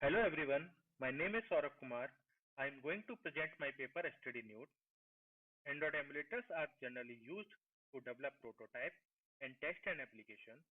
Hello everyone, my name is Saurabh Kumar. I am going to present my paper STDNeut. Android emulators are generally used to develop prototype and test an application.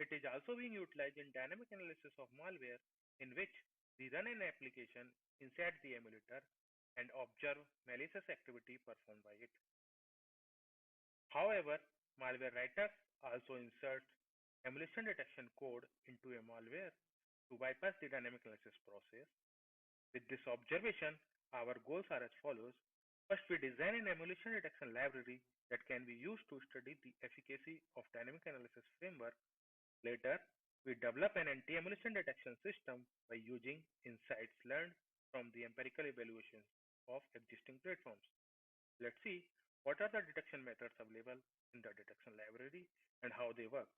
It is also being utilized in dynamic analysis of malware, in which we run an application inside the emulator and observe malicious activity performed by it. However, malware writers also insert emulation detection code into a malware to bypass the dynamic analysis process. With this observation, our goals are as follows. First, we design an emulation detection library that can be used to study the efficacy of dynamic analysis framework. Later, we develop an anti-emulation detection system by using insights learned from the empirical evaluation of existing platforms. Let's see what are the detection methods available in the detection library and how they work.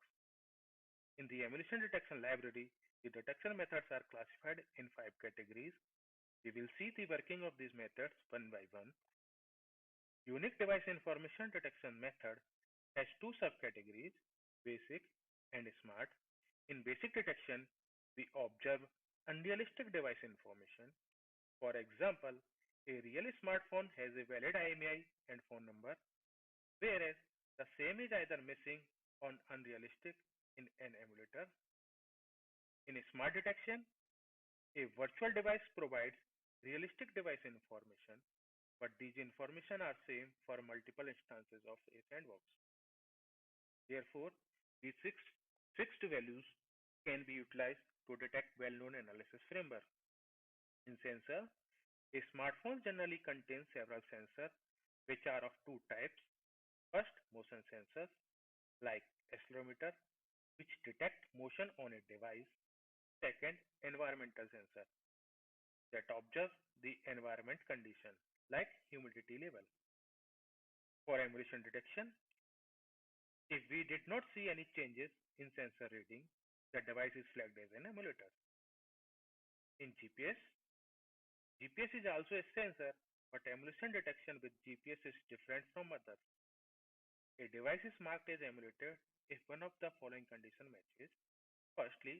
In the emulation detection library, the detection methods are classified in 5 categories. We will see the working of these methods one by one. Unique device information detection method has 2 subcategories, basic and smart. In basic detection, we observe unrealistic device information. For example, a real smartphone has a valid IMEI and phone number, whereas the same is either missing or unrealistic in an emulator. In smart detection, a virtual device provides realistic device information, but these information are same for multiple instances of a sandbox. Therefore, these fixed values can be utilized to detect well-known analysis framework. In sensor, a smartphone generally contains several sensors which are of 2 types. First, motion sensors like accelerometer, which detect motion on a device. Second, environmental sensor that observe the environment condition like humidity level. For emulation detection, if we did not see any changes in sensor reading, the device is flagged as an emulator. In GPS is also a sensor, but emulation detection with GPS is different from others. A device is marked as emulator if one of the following condition matches. Firstly,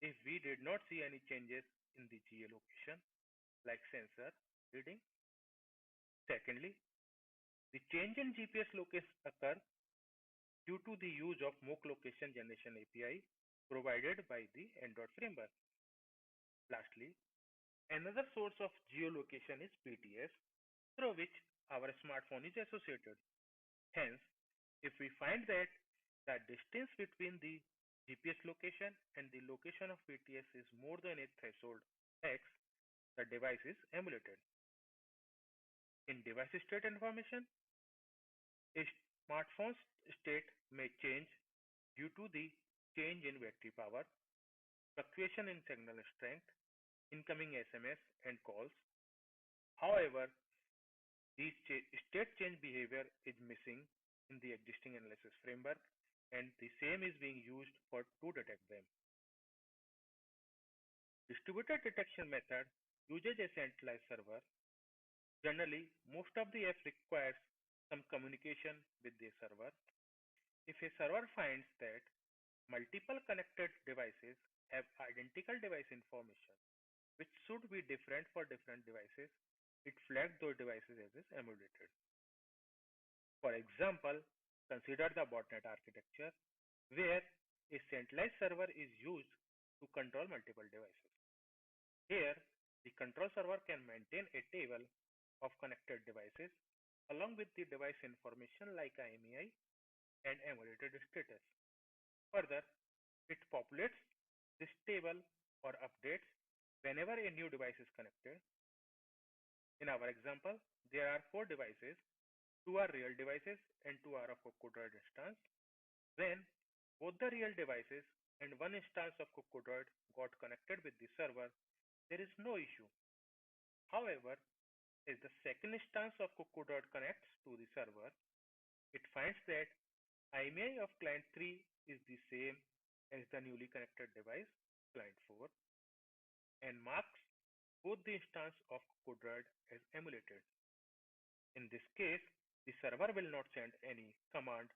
if we did not see any changes in the geolocation like sensor reading. Secondly, the change in GPS location occurs due to the use of mock location generation API provided by the Android framework. Lastly, another source of geolocation is BTS, through which our smartphone is associated. Hence, if we find that the distance between the GPS location and the location of BTS is more than a threshold X, the device is emulated. In device state information, a smartphone's state may change due to the change in battery power, fluctuation in signal strength, incoming SMS and calls. However, this state change behavior is missing in the existing analysis framework, and the same is being used to detect them. Distributed detection method uses a centralized server. Generally, most of the apps requires some communication with the server. If a server finds that multiple connected devices have identical device information, which should be different for different devices, it flags those devices as emulated. For example, consider the botnet architecture, where a centralized server is used to control multiple devices. Here, the control server can maintain a table of connected devices along with the device information like IMEI and emulated status. Further, it populates this table or updates whenever a new device is connected. In our example, there are 4 devices. 2 are real devices and 2 are of Cocodroid instance. When both the real devices and one instance of Cocodroid got connected with the server, there is no issue. However, as the second instance of Cocodroid connects to the server, it finds that IMEI of client 3 is the same as the newly connected device, client 4, and marks both the instance of Cocodroid as emulated. In this case, the server will not send any command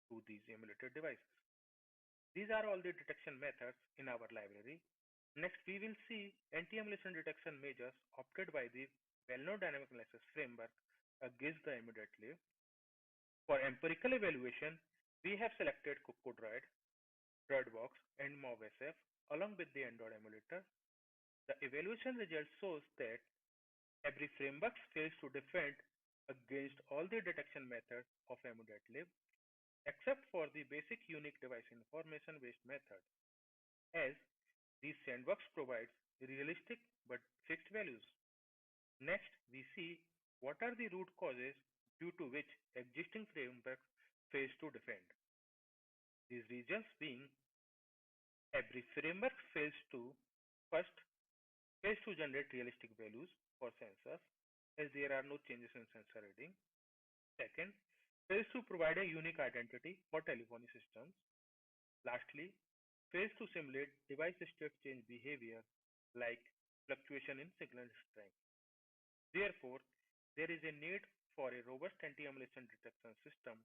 to these emulated devices. These are all the detection methods in our library. Next, we will see anti-emulation detection measures opted by the well-known dynamic analysis framework against the immediately. For empirical evaluation, we have selected Cocodroid, Droidbox, and MobSF along with the Android emulator. The evaluation result shows that every framework fails to defend against all the detection methods of immediately except for the basic unique device information based method, as these sandbox provides realistic but fixed values. Next, we see what are the root causes due to which existing frameworks fails to defend. These reasons being every framework fails to first fails to generate realistic values for sensors as there are no changes in sensor reading. Second, fails to provide a unique identity for telephony systems. Lastly, fails to simulate device state change behavior like fluctuation in signal strength. Therefore, there is a need for a robust anti-emulation detection system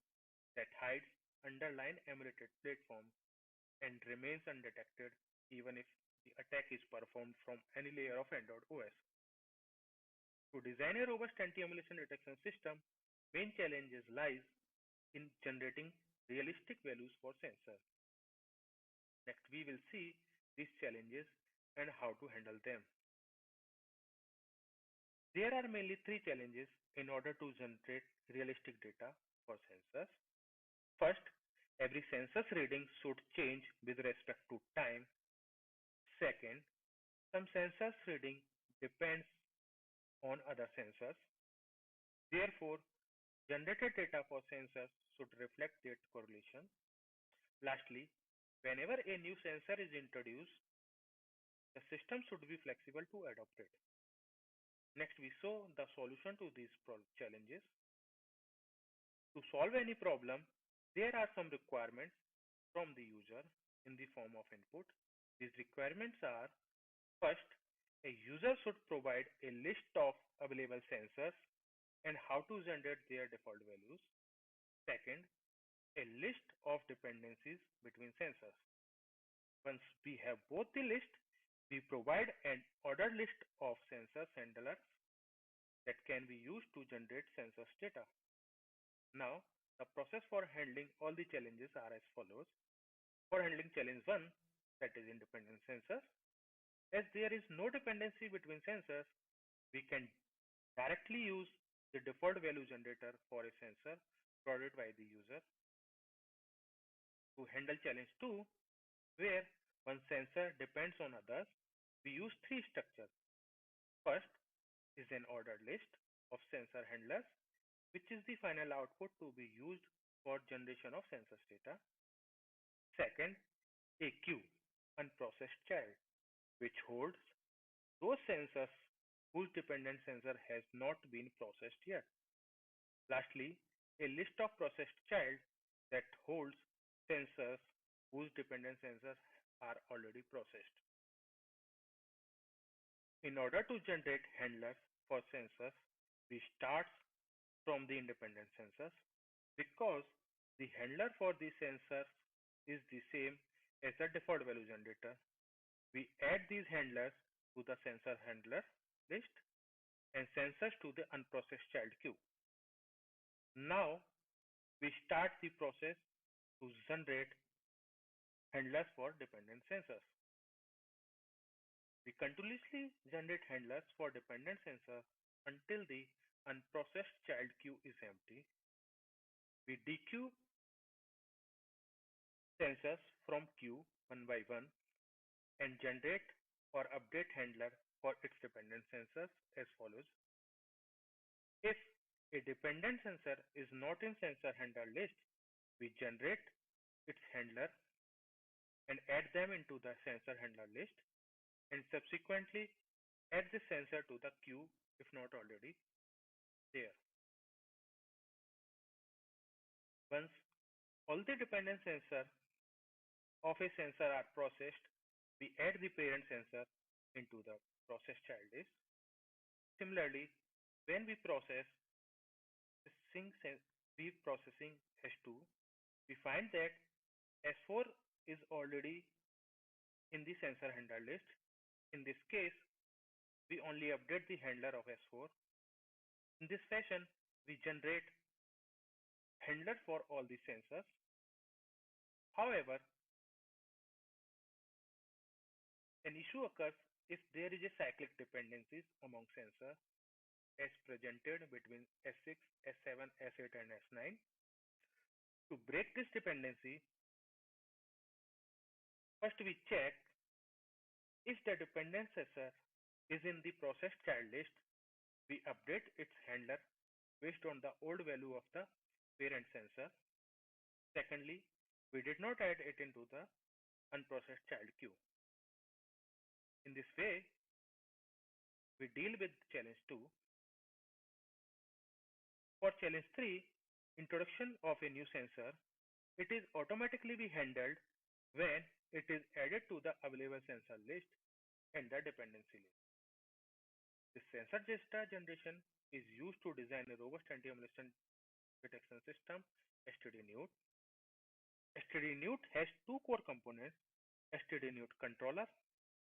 that hides underlying emulated platforms and remains undetected even if the attack is performed from any layer of Android OS. To design a robust anti-emulation detection system, main challenges lies in generating realistic values for sensors. Next, we will see these challenges and how to handle them. There are mainly three challenges in order to generate realistic data for sensors. First, every sensor's reading should change with respect to time. Second, some sensors reading depends on other sensors. Therefore, generated data for sensors should reflect that correlation. Lastly, whenever a new sensor is introduced, the system should be flexible to adopt it. Next, we saw the solution to these challenges. To solve any problem, there are some requirements from the user in the form of input. These requirements are: first, a user should provide a list of available sensors and how to generate their default values. Second, a list of dependencies between sensors. Once we have both the list, we provide an ordered list of sensor handlers that can be used to generate sensors data. Now, the process for handling all the challenges are as follows. For handling challenge 1, that is independent sensors, as there is no dependency between sensors, we can directly use the default value generator for a sensor provided by the user. To handle challenge 2, where one sensor depends on others, we use three structures. First is an ordered list of sensor handlers, which is the final output to be used for generation of sensors data. Second, a queue, unprocessed child, which holds those sensors whose dependent sensor has not been processed yet. Lastly, a list of processed child that holds sensors whose dependent sensors are already processed. In order to generate handlers for sensors, we start from the independent sensors because the handler for the sensors is the same as the default value generator. We add these handlers to the sensor handler list and sensors to the unprocessed child queue. Now we start the process to generate handlers for dependent sensors. We continuously generate handlers for dependent sensors until the unprocessed child queue is empty. We dequeue sensors from queue one by one and generate or update handler for its dependent sensors as follows. If a dependent sensor is not in sensor handler list, we generate its handler and add them into the sensor handler list and subsequently add the sensor to the queue if not already there. Once all the dependent sensors of a sensor are processed, we add the parent sensor into the processed child list. Similarly, when we process processing S2, we find that S4 is already in the sensor handler list. In this case, we only update the handler of S4. In this fashion, we generate handler for all the sensors. However, an issue occurs if there is a cyclic dependencies among sensors as presented between S6, S7, S8 and S9. To break this dependency, first we check if the dependent sensor is in the process child list, we update its handler based on the old value of the parent sensor. Secondly, we did not add it into the unprocessed child queue. In this way, we deal with challenge 2. For challenge 3, introduction of a new sensor, it is automatically be handled when it is added to the available sensor list and the dependency list. This sensor data generation is used to design a robust anti-emulation detection system, STDNeut. STDNeut has two core components, STDNeut Controller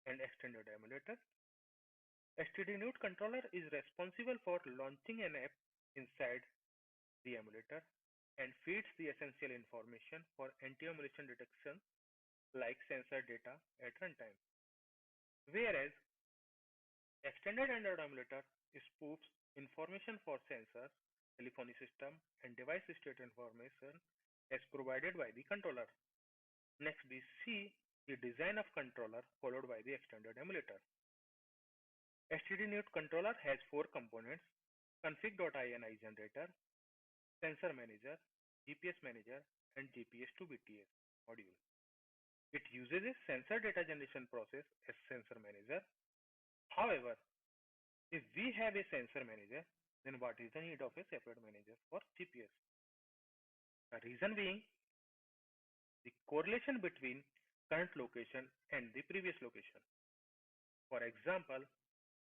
and Extended Emulator. STDNeut Controller is responsible for launching an app inside the emulator and feeds the essential information for anti-emulation detection like sensor data at runtime. Whereas Extended Emulator spoofs information for sensors, telephony system, and device state information as provided by the controller. Next, we see the design of controller followed by the extended emulator. STDNeut controller has four components: config.ini generator, sensor manager, GPS manager, and GPS to BTS module. It uses a sensor data generation process as sensor manager. However, if we have a sensor manager, then what is the need of a separate manager for GPS? The reason being the correlation between current location and the previous location. For example,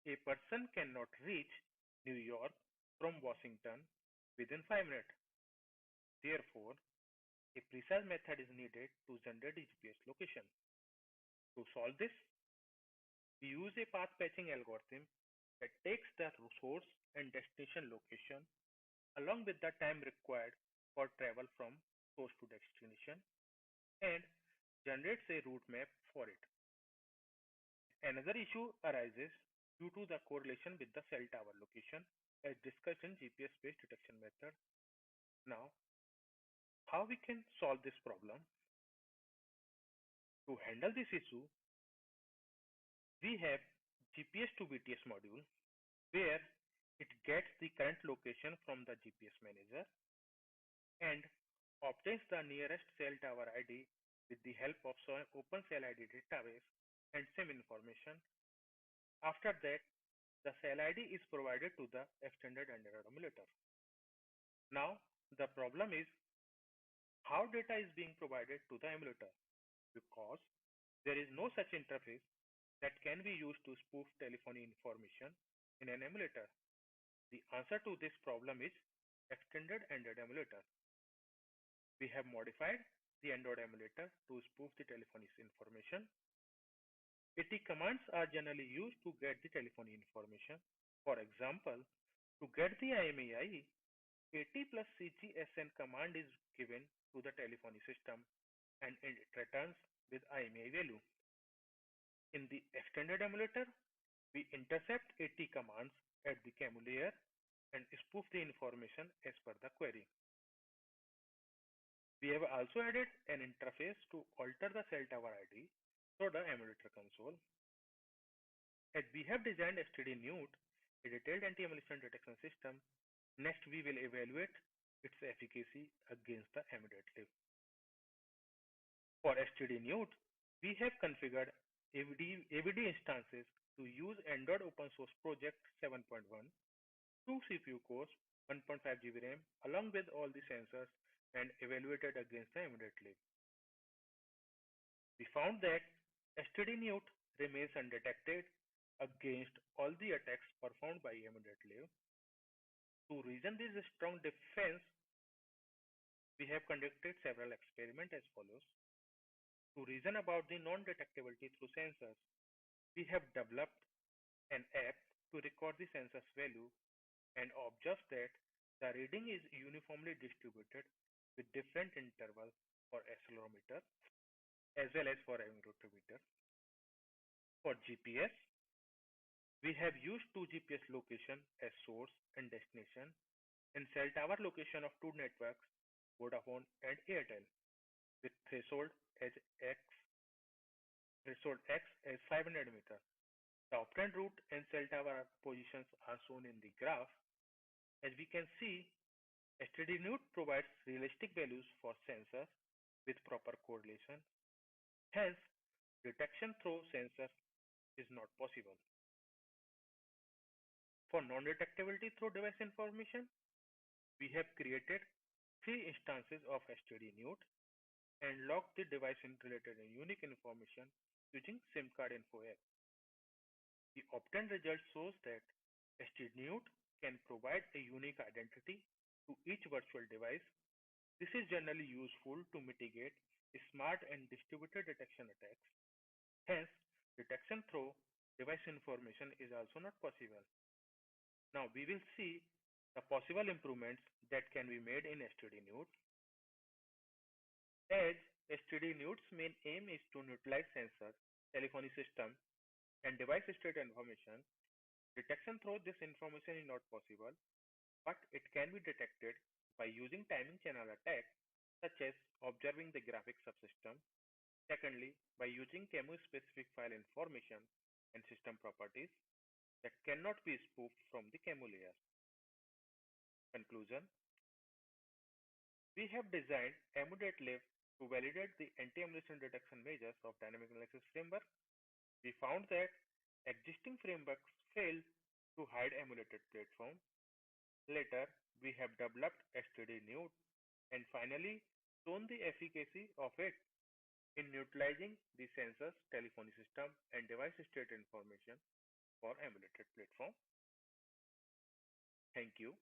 a person cannot reach New York from Washington within 5 minutes. Therefore, a precise method is needed to generate the GPS location. To solve this, we use a path patching algorithm that takes the source and destination location along with the time required for travel from source to destination and generates a route map for it. Another issue arises due to the correlation with the cell tower location as discussed in GPS-based detection method. Now, how we can solve this problem? To handle this issue, we have GPS to BTS module where it gets the current location from the GPS manager and obtains the nearest cell tower ID with the help of Open Cell ID database and SIM information. After that, the cell ID is provided to the extended emulator. Now, the problem is how data is being provided to the emulator because there is no such interface that can be used to spoof telephony information in an emulator. The answer to this problem is extended emulator. We have modified the Android emulator to spoof the telephony information. AT commands are generally used to get the telephony information. For example, to get the IMEI, AT plus CGSN command is given to the telephony system and it returns with IMEI value. In the extended emulator, we intercept AT commands at the CAMU layer and spoof the information as per the query. We have also added an interface to alter the cell tower ID through the emulator console. As we have designed STDNeut, a detailed anti-emulation detection system, next we will evaluate its efficacy against the emulator. For STDNeut, we have configured AVD instances to use Android Open Source Project 7.1, 2 CPU cores, 1.5 GB RAM, along with all the sensors and evaluated against the emulator. We found that STDNeut remains undetected against all the attacks performed by emulator. To reason this strong defense, we have conducted several experiments as follows. To reason about the non-detectability through sensors, We have developed an app to record the sensor's value and observe that the reading is uniformly distributed with different intervals for accelerometer as well as for rotometer. For GPS, we have used two GPS locations as source and destination and cell tower location of two networks, Vodafone and Airtel, with as X threshold X as 500 meter. The obtained route and cell tower positions are shown in the graph. As we can see, STDNeut provides realistic values for sensors with proper correlation. Hence, detection through sensor is not possible. For non-detectability through device information, we have created three instances of STDNeut and logged the device related and unique information using SIM card info app. The obtained result shows that STDNeut can provide a unique identity to each virtual device. This is generally useful to mitigate smart and distributed detection attacks. Hence, detection through device information is also not possible. Now we will see the possible improvements that can be made in STDNeut. As STDNeut's main aim is to neutralize sensor, telephony system, and device state information, detection through this information is not possible, but it can be detected by using timing channel attack, such as observing the graphic subsystem. Secondly, by using CAMU-specific file information and system properties that cannot be spoofed from the CAMU layer. Conclusion: we have designed Emulate-Live to validate the anti-emulation detection measures of dynamic analysis framework. We found that existing frameworks fail to hide emulated platform. Later, we have developed STDNeut and finally shown the efficacy of it in neutralizing the sensors, telephony system, and device state information for emulated platform. Thank you.